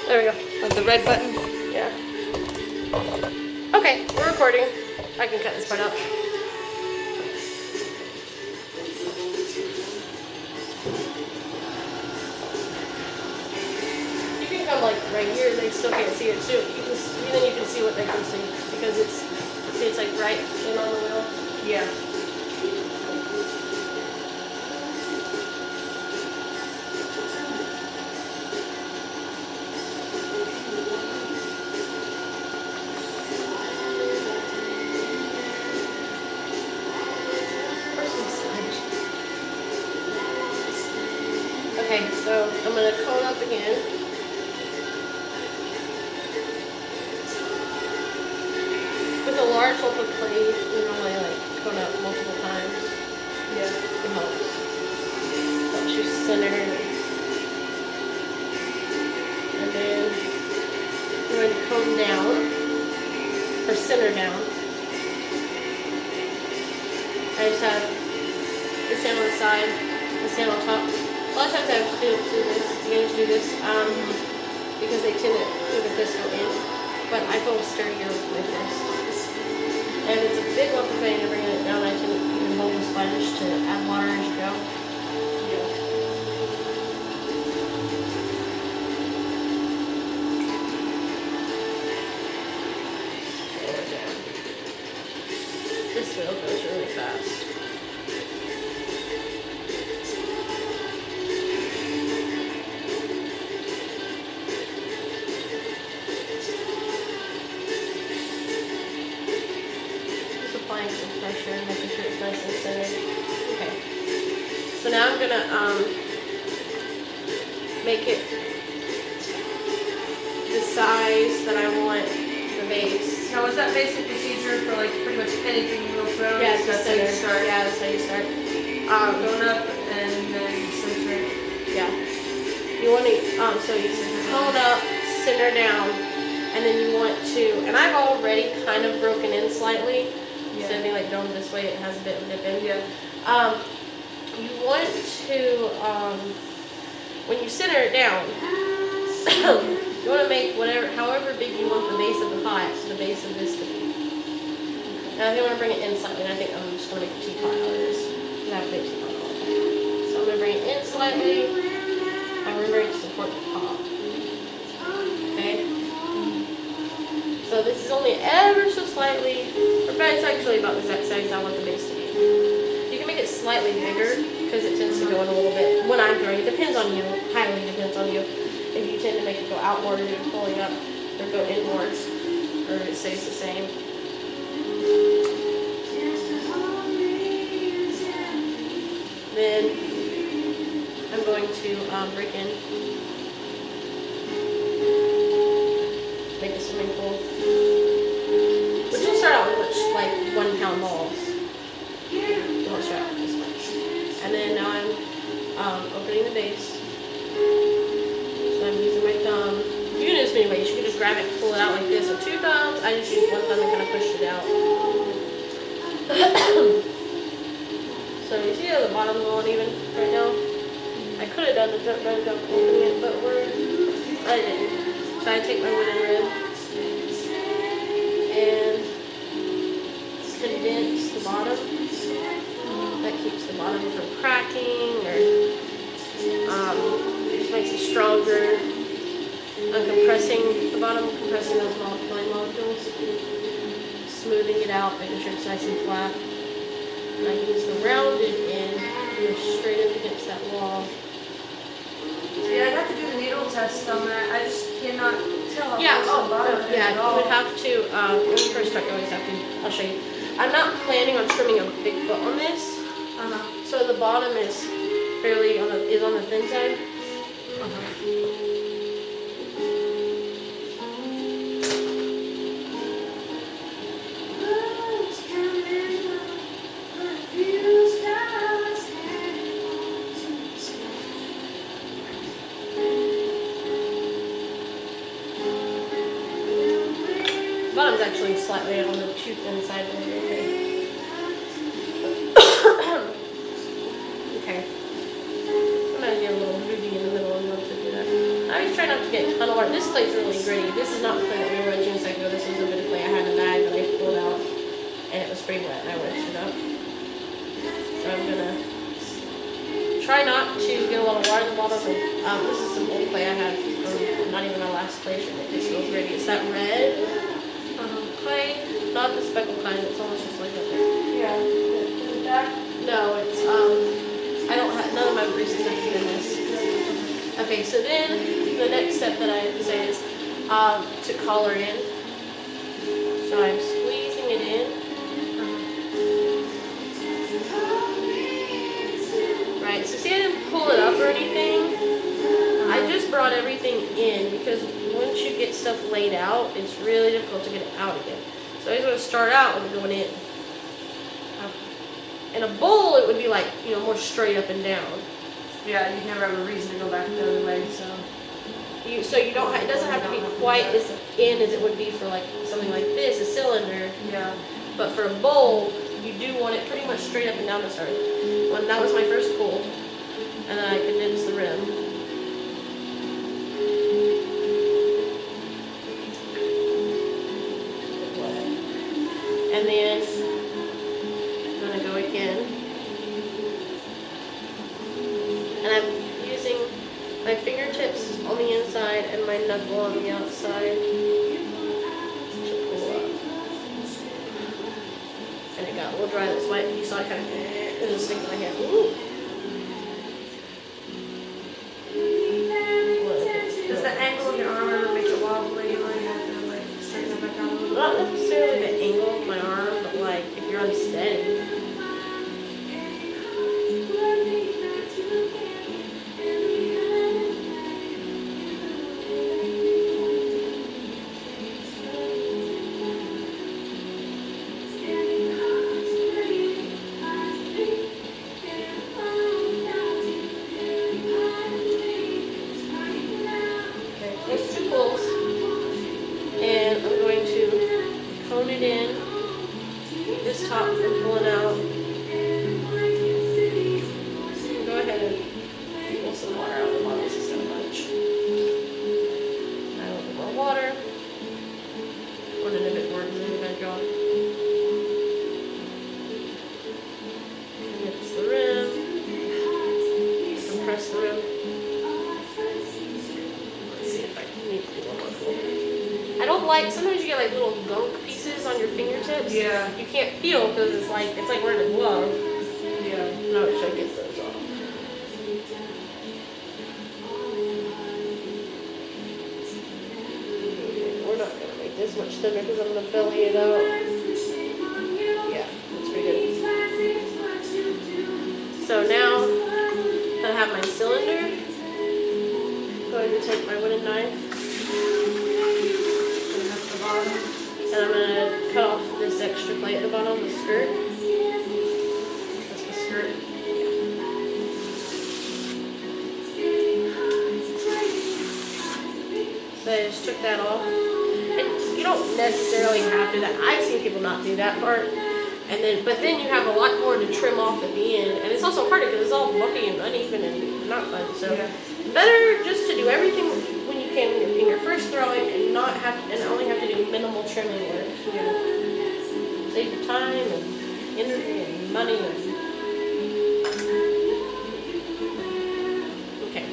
There we go. The red button. Yeah. Okay, we're recording. I can cut this part out. You can come like right here. They still can't see it too. Then you can see what they can see because it's like right in on the wheel. Yeah. Okay, so I'm gonna cone up again. With a large lump of clay, you normally like cone up multiple times. Yeah. It helps. Helps you center. And then I'm going to cone down, or center down. I just have this hand on the side, this hand on top. A lot of times I have students do this because they tend to do the fiscal in, but I feel sturdier with this. And it's a big lump of clay and bringing it down. I tend to even hold the sponge to add water as you go. This wheel goes really fast. Applying some pressure and making sure it's nice and centered. Okay. So now I'm gonna make it the size that I want the base. Now, is that basic procedure for like pretty much anything you will throw? Yeah, it's that's how you start. Yeah, that's how you start. Going up and then center. Yeah. You want to so you cone up, center down, and then you want to. And I've already kind of broken in slightly. Instead of being like going this way, it has a bit of dip in. Yeah. You want to when you center it down. You want to make however big you want the base of the pot, the base of this to be. Now, if you want to bring it in slightly, and I think I'm just going to make a teapot out of this. You have a big teapot. So I'm going to bring it in slightly. I'm remembering to support the top. Okay? So this is only ever so slightly, but it's actually about the exact size I want the base to be. You can make it slightly bigger because it tends to go in a little bit. When I'm throwing, it depends on you. Highly depends on you. If you tend to make it go outward and you're pulling up, or go inwards, or it stays the same. Then I'm going to break in, make a swimming pool, which will start out with like 1 pound balls. It won't start out this much. And then now I'm opening the base. So I'm using my thumb. You can do this many ways. You can just grab it, pull it out like this with 2 thumbs. I just use 1 thumb and kind of push it out. So you see how the bottom's all uneven right now? I could have done the jump right without opening it, but I didn't. So I take my wooden rib and condense the bottom. That keeps the bottom from cracking or just makes it stronger. I'm compressing the bottom, compressing those clay molecules, smoothing it out, making sure it's nice and flat. And I use the rounded end to go straight up against that wall. Yeah, I got to do the needle test on that. I just cannot tell how Yeah, close the bottom is yeah, at you all. would have to, when you first start, you always have to, I'll show you. I'm not planning on trimming a big foot on this, so the bottom is fairly on the thin side. Bottom's actually slightly on the too thin side of the Okay. I'm gonna get a little ruby in the middle and want to do that. I always try not to get a ton of water. This clay's really gritty. This is not the clay that we were wedging a second ago. This was a bit of clay I had in a bag that I pulled out, and it was pretty wet, and I wedged it up. So I'm gonna try not to get a lot of water in the bottom. This is some old clay I had from not even my last clay shipment. It's real gritty. It's that red clay, not the speckled kind. It's almost just like that. Yeah. The back. No, it's I don't have none of my greases have been in this. Okay, so then the next step that I have to say is to collar in. So I'm squeezing it in. Right, so see I didn't pull it up or anything. I just brought everything in because once you get stuff laid out, it's really difficult to get it out again. So I just want to start out with going in. In a bowl, it would be like, more straight up and down. Yeah, you'd never have a reason to go back the other way, so. So you don't. It doesn't have to be quite as in as it would be for like something like this, a cylinder. Yeah. But for a bowl, you do want it pretty much straight up and down to start. When that was my first pull, and then I condensed the rim. And then I'm gonna go again, and I'm using my fingertips on the inside and my knuckle on the outside to pull up. And it got a little dry. That's why you saw it kind of just stick in my hand. Ooh. Does the angle of your arm ever make it wobbly? You might have to straighten it back out a little bit. Not necessarily the angle of my arm, but like if you're unsteady. There's two pulls, and I'm going to cone it in, keep this top from pulling out. Go ahead and pull some water out of the bottle. This is going to bunch. Add a little more water. Put it a bit more because I'm going to draw. Condense the rim. Compress the rim. I don't like, sometimes you get like little gunk pieces on your fingertips. Yeah. You can't feel because it's like wearing a glove. Yeah. No, I should get those off. We're not going to make this much thinner because I'm going to belly it out. Yeah, that's pretty good. So now that I have my cylinder, I'm going to take my wooden knife. And I'm going to cut off this extra plate at the bottom, the skirt. That's the skirt. So I just took that off. And you don't necessarily have to do that. I've seen people not do that part. But then you have a lot more to trim off at the end. And it's also harder because it's all bumpy and uneven and not fun. So better just to do everything when you can when you're first throwing and only have to do minimal trimming work. Save your time and energy and money. Okay.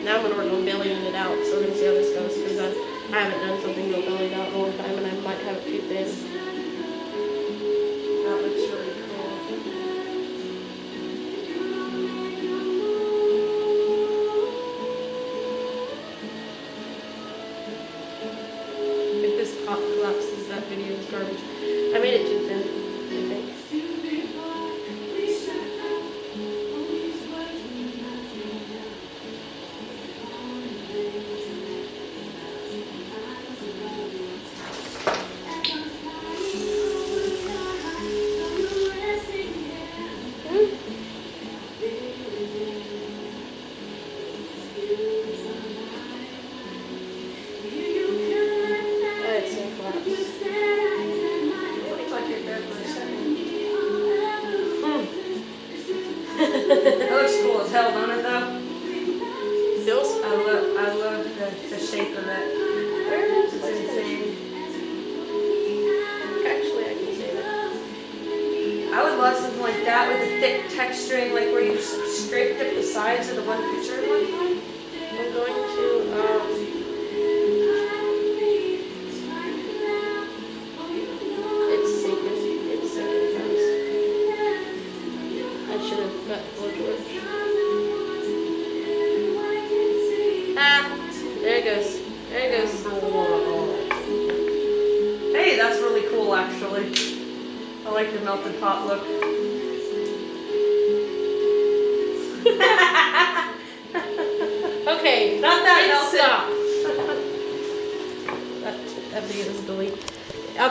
Now I'm going to work on bellying it out. So we're going to see how this goes because I haven't done something real bellied out in a long time and I might have it too thin. That looks really cool. If this pot collapses, that video is garbage. I made it too thin, I think. Looks like your bed was shape of it. Where is It's it? insane. Actually, I can say that. I would love something like that with a thick texturing, like where you just scraped up the sides of the one picture at one time. I'm going to, it's sinking. It's sinking fast. I should have got blowtorch. Ah, there it goes. There it goes. Hey, that's really cool actually. I like the melted pot look. Okay, Not that it melted. stopped. That video is delete.